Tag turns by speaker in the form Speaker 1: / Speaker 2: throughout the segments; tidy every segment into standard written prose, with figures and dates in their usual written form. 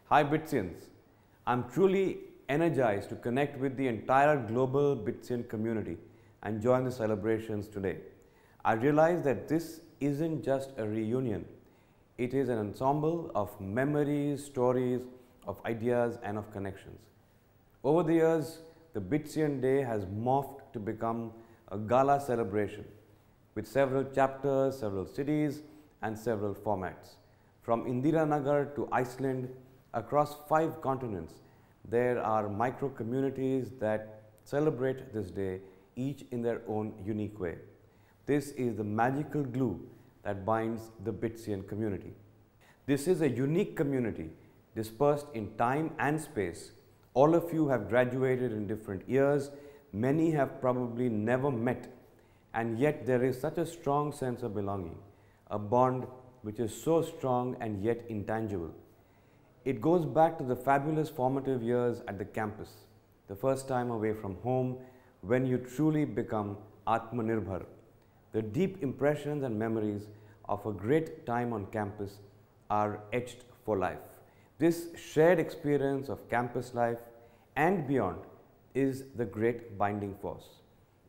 Speaker 1: Hi Bitsians, I'm truly energized to connect with the entire global Bitsian community and join the celebrations today. I realize that this isn't just a reunion, it is an ensemble of memories, stories, of ideas and of connections. Over the years, the Bitsian Day has morphed to become a gala celebration with several chapters, several cities and several formats. From Indiranagar to Iceland, across 5 continents, there are micro communities that celebrate this day, each in their own unique way. This is the magical glue that binds the Bitsian community. This is a unique community dispersed in time and space. All of you have graduated in different years, many have probably never met, and yet there is such a strong sense of belonging, a bond which is so strong and yet intangible. It goes back to the fabulous formative years at the campus, the first time away from home when you truly become Atmanirbhar. The deep impressions and memories of a great time on campus are etched for life. This shared experience of campus life and beyond is the great binding force.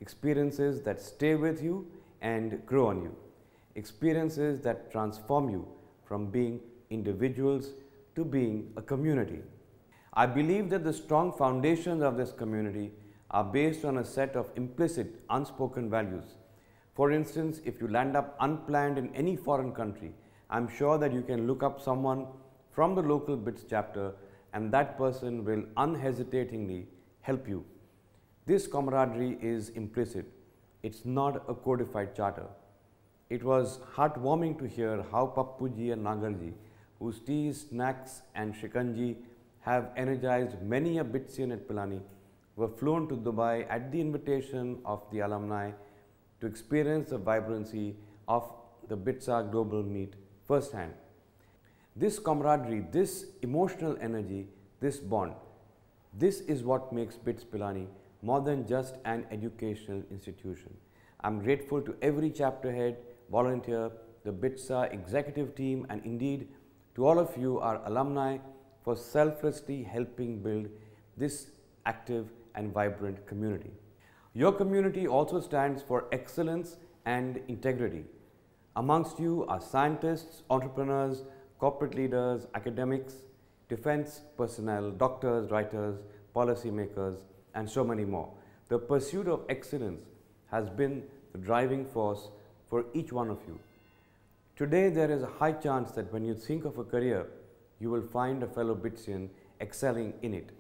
Speaker 1: Experiences that stay with you and grow on you. Experiences that transform you from being individuals to being a community. I believe that the strong foundations of this community are based on a set of implicit, unspoken values. For instance, if you land up unplanned in any foreign country, I'm sure that you can look up someone from the local BITS chapter and that person will unhesitatingly help you. This camaraderie is implicit. It's not a codified charter. It was heartwarming to hear how Pappuji and Nagarji, whose teas, snacks and shikanji have energized many a Bitsian at Pilani, were flown to Dubai at the invitation of the alumni to experience the vibrancy of the BITSA Global Meet firsthand. This camaraderie, this emotional energy, this bond, this is what makes BITS Pilani more than just an educational institution. I'm grateful to every chapter head, volunteer, the BITSA executive team and indeed to all of you, our alumni, for selflessly helping build this active and vibrant community. Your community also stands for excellence and integrity. Amongst you are scientists, entrepreneurs, corporate leaders, academics, defense personnel, doctors, writers, policymakers, and so many more. The pursuit of excellence has been the driving force for each one of you. Today, there is a high chance that when you think of a career, you will find a fellow Bitsian excelling in it.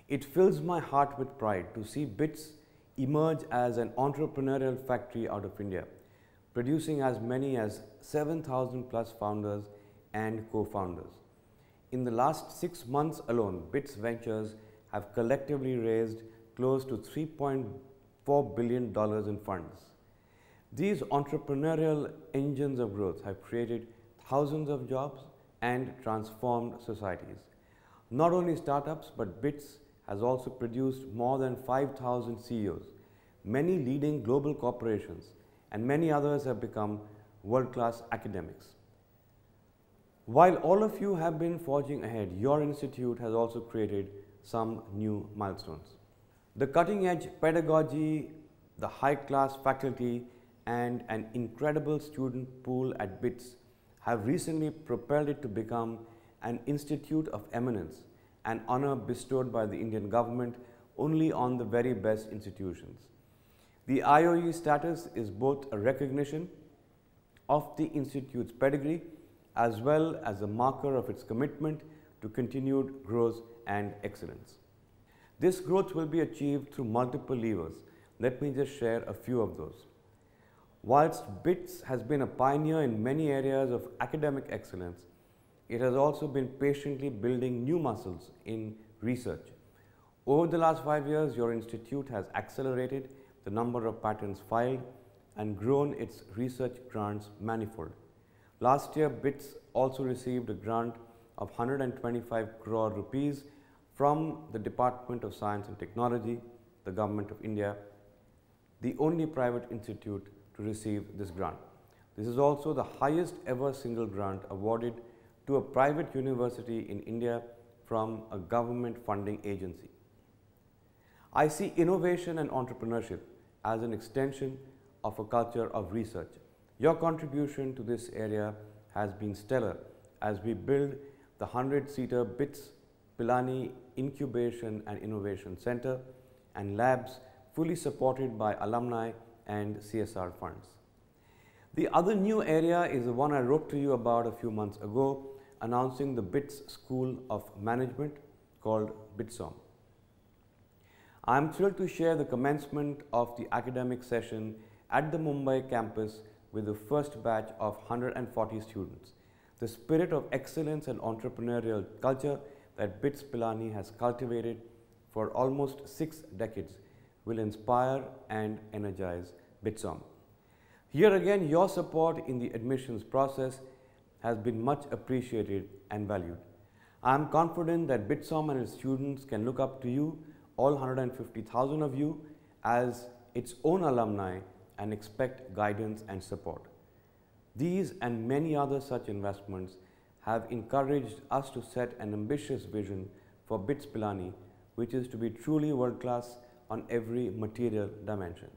Speaker 1: It fills my heart with pride to see BITS emerge as an entrepreneurial factory out of India, producing as many as 7,000 plus founders and co-founders. In the last 6 months alone, BITS Ventures have collectively raised close to $3.4 billion in funds. These entrepreneurial engines of growth have created thousands of jobs and transformed societies. Not only startups, but BITS has also produced more than 5,000 CEOs, many leading global corporations, and many others have become world-class academics. While all of you have been forging ahead, your institute has also created some new milestones. The cutting-edge pedagogy, the high-class faculty, and an incredible student pool at BITS have recently propelled it to become an institute of eminence, an honor bestowed by the Indian government only on the very best institutions. The IOE status is both a recognition of the institute's pedigree as well as a marker of its commitment to continued growth and excellence. This growth will be achieved through multiple levers. Let me just share a few of those. Whilst BITS has been a pioneer in many areas of academic excellence, it has also been patiently building new muscles in research. Over the last 5 years, your institute has accelerated the number of patents filed and grown its research grants manifold. Last year, BITS also received a grant of 125 crore rupees from the Department of Science and Technology, the Government of India, the only private institute to receive this grant. This is also the highest ever single grant awarded to a private university in India from a government funding agency. I see innovation and entrepreneurship as an extension of a culture of research. Your contribution to this area has been stellar as we build the 100-seater BITS Pilani Incubation and Innovation Center and labs fully supported by alumni and CSR funds. The other new area is the one I wrote to you about a few months ago, announcing the BITS School of Management called BITSOM. I am thrilled to share the commencement of the academic session at the Mumbai campus with the first batch of 140 students. The spirit of excellence and entrepreneurial culture that BITS Pilani has cultivated for almost 6 decades will inspire and energize BITSOM. Here again, your support in the admissions process has been much appreciated and valued. I am confident that BITSOM and its students can look up to you, all 150,000 of you, as its own alumni and expect guidance and support. These and many other such investments have encouraged us to set an ambitious vision for BITS Pilani, which is to be truly world-class on every material dimension.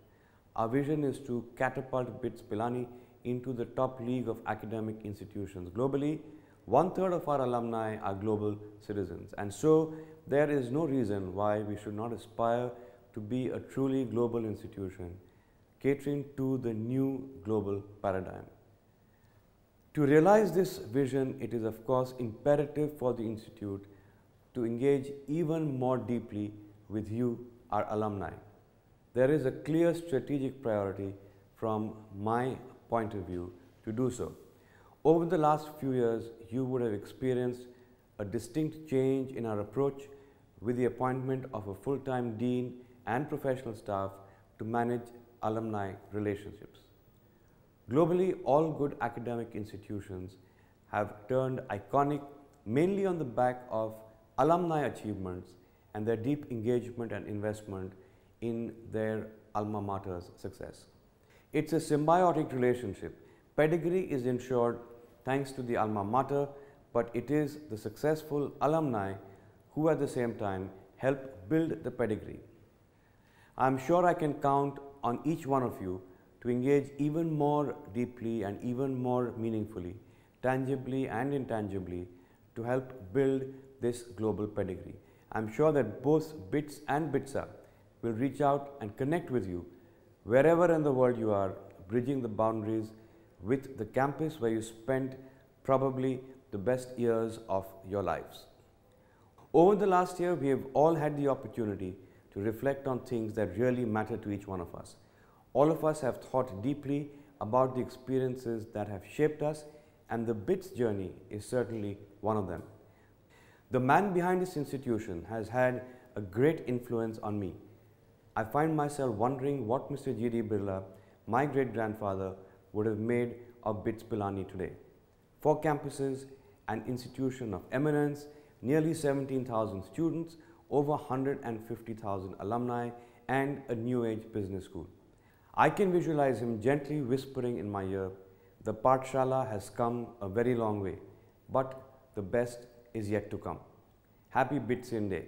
Speaker 1: Our vision is to catapult BITS Pilani into the top league of academic institutions globally. 1/3 of our alumni are global citizens, and so there is no reason why we should not aspire to be a truly global institution, catering to the new global paradigm. To realize this vision, it is of course imperative for the Institute to engage even more deeply with you, our alumni. There is a clear strategic priority from my point of view to do so. Over the last few years, you would have experienced a distinct change in our approach with the appointment of a full-time dean and professional staff to manage alumni relationships. Globally, all good academic institutions have turned iconic mainly on the back of alumni achievements and their deep engagement and investment in their alma mater's success. It's a symbiotic relationship. Pedigree is ensured thanks to the alma mater, but it is the successful alumni who at the same time help build the pedigree. I'm sure I can count on each one of you to engage even more deeply and even more meaningfully, tangibly and intangibly, to help build this global pedigree. I'm sure that both BITS and BITSA will reach out and connect with you wherever in the world you are, bridging the boundaries with the campus where you spent probably the best years of your lives. Over the last year, we have all had the opportunity to reflect on things that really matter to each one of us. All of us have thought deeply about the experiences that have shaped us, and the BITS journey is certainly one of them. The man behind this institution has had a great influence on me. I find myself wondering what Mr. G.D. Birla, my great-grandfather, would have made of BITS Pilani today. 4 campuses, an institution of eminence, nearly 17,000 students, over 150,000 alumni, and a new age business school. I can visualize him gently whispering in my ear, "The Pathshala has come a very long way, but the best is yet to come." Happy BITSian Day.